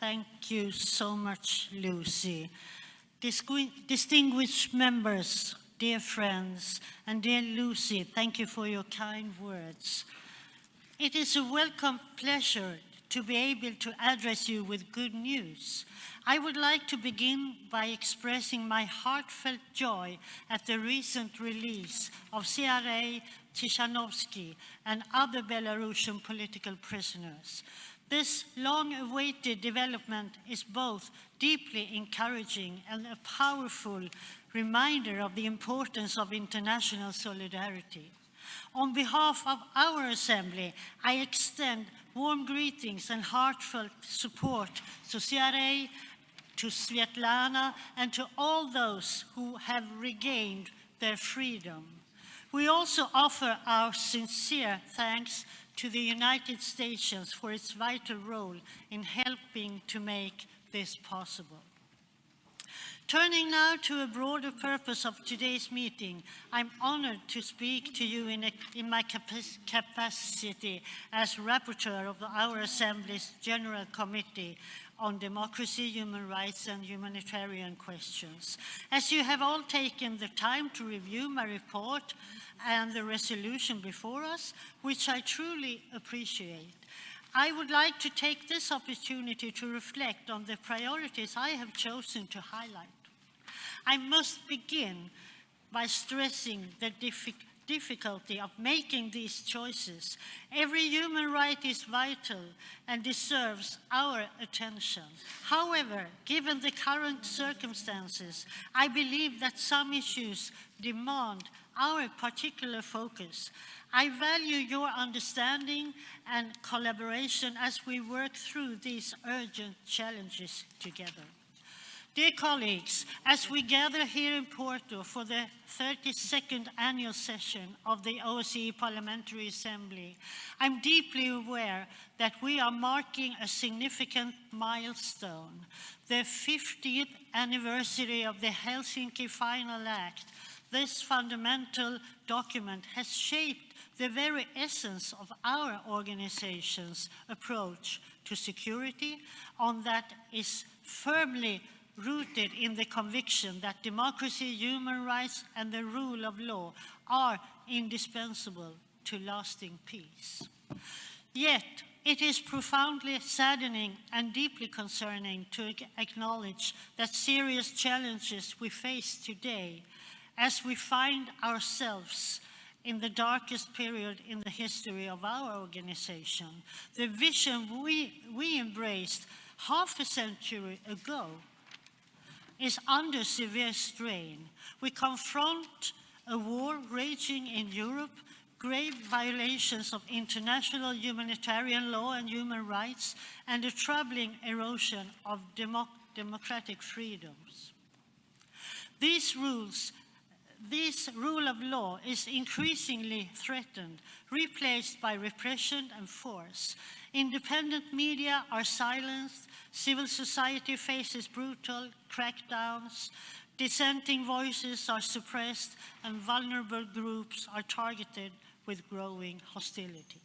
Thank you so much, Lucy. Distinguished members, dear friends, and dear Lucy, thank you for your kind words. It is a welcome pleasure to be able to address you with good news. I would like to begin by expressing my heartfelt joy at the recent release of C.R.A. Tishanovsky and other Belarusian political prisoners. This long-awaited development is both deeply encouraging and a powerful reminder of the importance of international solidarity. On behalf of our Assembly, I extend warm greetings and heartfelt support to C.R.A., to Svetlana, and to all those who have regained their freedom. We also offer our sincere thanks to the United States for its vital role in helping to make this possible. Turning now to a broader purpose of today's meeting, I'm honored to speak to you in my capacity as Rapporteur of our Assembly's General Committee on Democracy, Human Rights and Humanitarian Questions. As you have all taken the time to review my report and the resolution before us, which I truly appreciate, I would like to take this opportunity to reflect on the priorities I have chosen to highlight. I must begin by stressing the difficulty of making these choices. Every human right is vital and deserves our attention. However, given the current circumstances, I believe that some issues demand our particular focus. I value your understanding and collaboration as we work through these urgent challenges together. Dear colleagues, as we gather here in Porto for the 32nd annual session of the OSCE Parliamentary Assembly, I'm deeply aware that we are marking a significant milestone, the 50th anniversary of the Helsinki Final Act. This fundamental document has shaped the very essence of our organization's approach to security, one that is firmly rooted in the conviction that democracy, human rights, and the rule of law are indispensable to lasting peace. Yet, it is profoundly saddening and deeply concerning to acknowledge that serious challenges we face today as we find ourselves in the darkest period in the history of our organization. The vision we embraced half a century ago is under severe strain. We confront a war raging in Europe, grave violations of international humanitarian law and human rights, and a troubling erosion of democratic freedoms. This rule of law is increasingly threatened, replaced by repression and force. Independent media are silenced, civil society faces brutal crackdowns, dissenting voices are suppressed, and vulnerable groups are targeted with growing hostility.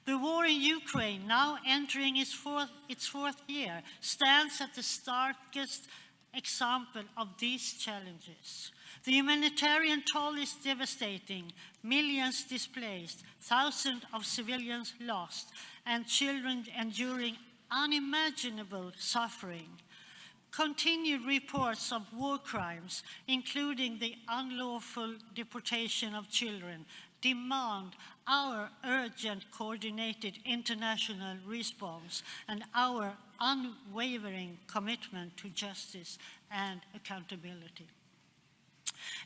The war in Ukraine, now entering its fourth year, stands at the starkest example of these challenges. The humanitarian toll is devastating, millions displaced, thousands of civilians lost, and children enduring unimaginable suffering. Continued reports of war crimes, including the unlawful deportation of children, demand our urgent coordinated international response and our unwavering commitment to justice and accountability.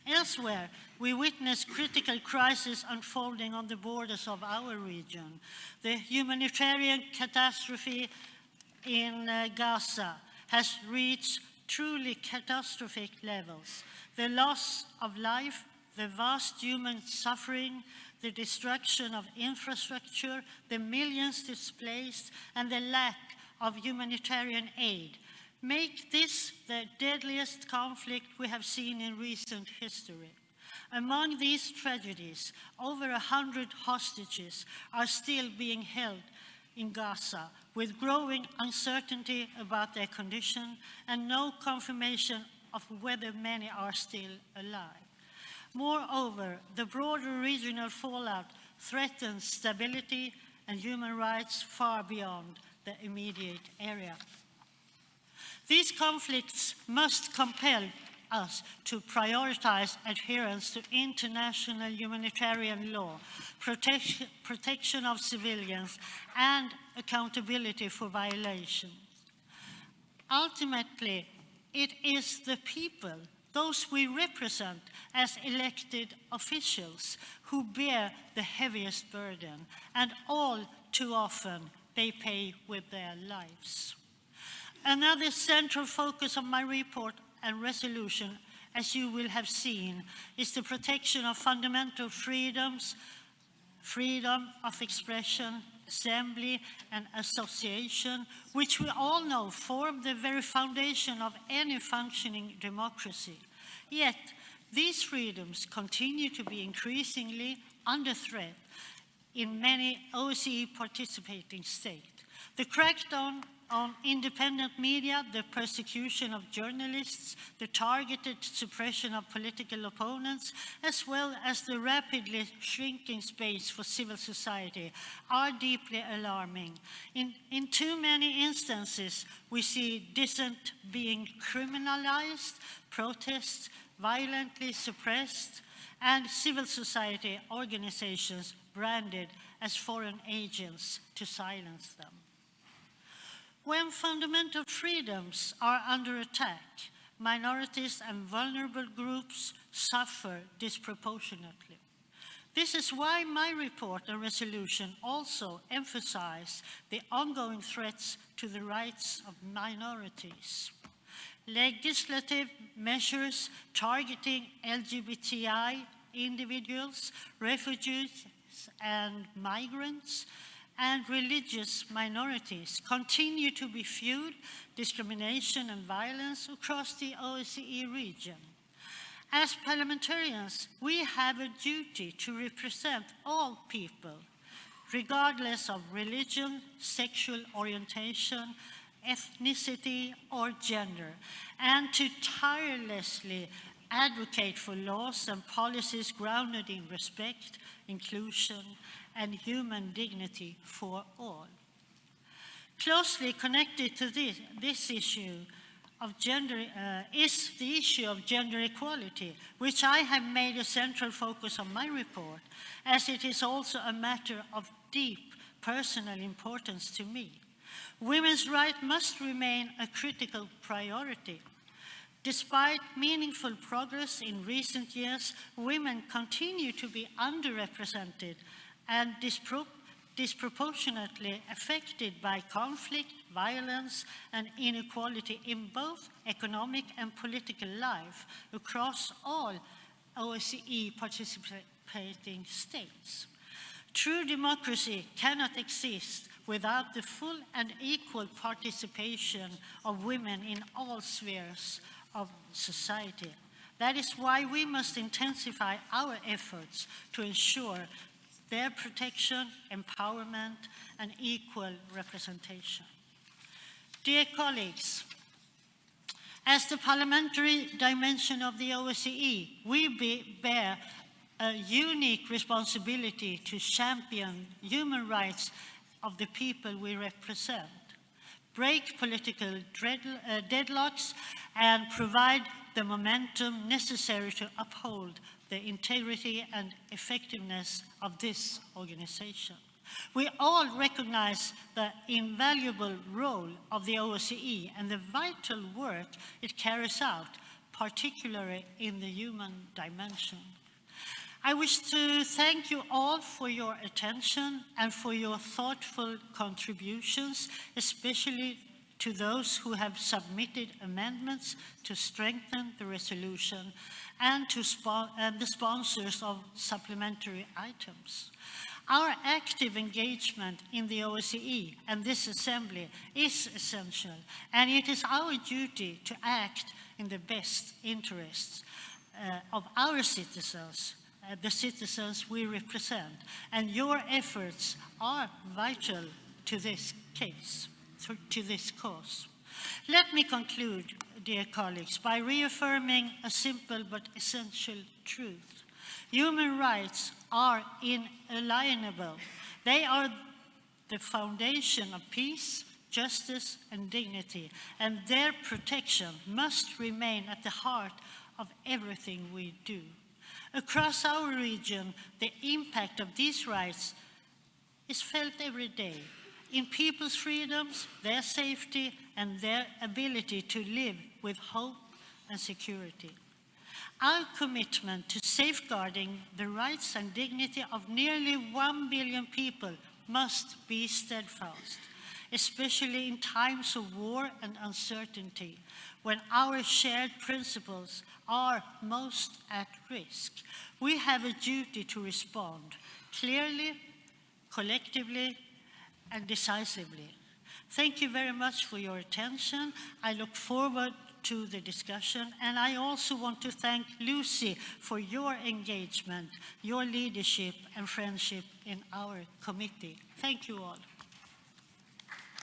Elsewhere, we witness critical crises unfolding on the borders of our region. The humanitarian catastrophe in Gaza has reached truly catastrophic levels. The loss of life, the vast human suffering, the destruction of infrastructure, the millions displaced, and the lack of humanitarian aid make this the deadliest conflict we have seen in recent history. Among these tragedies, over 100 hostages are still being held in Gaza, with growing uncertainty about their condition and no confirmation of whether many are still alive. Moreover, the broader regional fallout threatens stability and human rights far beyond the immediate area. These conflicts must compel us to prioritize adherence to international humanitarian law, protection of civilians, and accountability for violations. Ultimately, it is the people, those we represent as elected officials, who bear the heaviest burden, and all too often they pay with their lives. Another central focus of my report and resolution, as you will have seen, is the protection of fundamental freedoms, freedom of expression, assembly, and association, which we all know form the very foundation of any functioning democracy. Yet, these freedoms continue to be increasingly under threat in many OSCE participating states. The crackdown on independent media, the persecution of journalists, the targeted suppression of political opponents, as well as the rapidly shrinking space for civil society are deeply alarming. In too many instances, we see dissent being criminalized, protests violently suppressed, and civil society organizations branded as foreign agents to silence them. When fundamental freedoms are under attack, minorities and vulnerable groups suffer disproportionately. This is why my report and resolution also emphasize the ongoing threats to the rights of minorities. Legislative measures targeting LGBTI individuals, refugees and migrants, and religious minorities continue to be fueled discrimination and violence across the OSCE region. As parliamentarians, we have a duty to represent all people, regardless of religion, sexual orientation, ethnicity, or gender, and to tirelessly advocate for laws and policies grounded in respect, inclusion, and human dignity for all. Closely connected to this issue of gender is the issue of gender equality, which I have made a central focus of my report, as it is also a matter of deep personal importance to me. Women's rights must remain a critical priority. Despite meaningful progress in recent years, women continue to be underrepresented and disproportionately affected by conflict, violence, and inequality in both economic and political life across all OSCE participating states. True democracy cannot exist without the full and equal participation of women in all spheres of society. That is why we must intensify our efforts to ensure their protection, empowerment, and equal representation. Dear colleagues, as the parliamentary dimension of the OSCE, we bear a unique responsibility to champion human rights of the people we represent, break political deadlocks, and provide the momentum necessary to uphold the integrity and effectiveness of this organization. We all recognize the invaluable role of the OSCE and the vital work it carries out, particularly in the human dimension. I wish to thank you all for your attention and for your thoughtful contributions, especially to those who have submitted amendments to strengthen the resolution and to the sponsors of supplementary items. Our active engagement in the OSCE and this assembly is essential, and it is our duty to act in the best interests of our citizens, the citizens we represent, and your efforts are vital to this cause. Let me conclude, dear colleagues, by reaffirming a simple but essential truth. Human rights are inalienable. They are the foundation of peace, justice, and dignity, and their protection must remain at the heart of everything we do. Across our region, the impact of these rights is felt every day in people's freedoms, their safety, and their ability to live with hope and security. Our commitment to safeguarding the rights and dignity of nearly 1 billion people must be steadfast, especially in times of war and uncertainty, when our shared principles are most at risk. We have a duty to respond clearly, collectively, and decisively. Thank you very much for your attention. I look forward to the discussion, and I also want to thank Lucy for your engagement, your leadership, and friendship in our committee. Thank you all.